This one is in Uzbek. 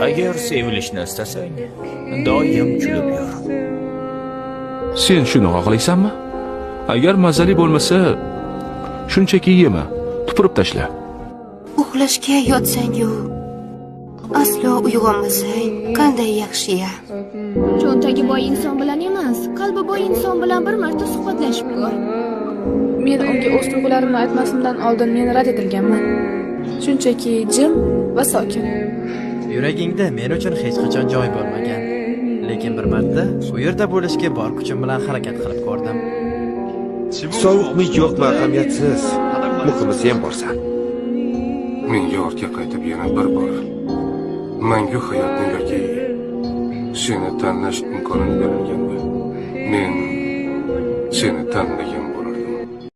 Agar sevilishni istasang, doim kulib yur. Sen shuni xohlaysanmi? Agar mazali bo'lmasa, shunchaki yema, tupurib tashla. Uxlashga yotsang-yu, aslo uyg'onmasang qanday yaxshi-ya. Cho'ntagi boy inson bilan emas, qalbi boy inson bilan bir marta suhbatlashib ko'r. Men unga o'z tuyg'ularimni aytmasimdan oldin men rad etilganman. Shunchaki jim va sokin. Yuragingda men uchun hech qachon joy bo'lmagan. Lekin bir marta bu yerda bo'lishga bor kuchim bilan harakat qilib ko'rdim. Sovuqmi yo'qmi ahamiyatsiz. Muhimi sen borsan. Menga ortga qaytib yana bir bor mangu hayotning yoki seni tanlash imkonini berilganda men seni tanlagan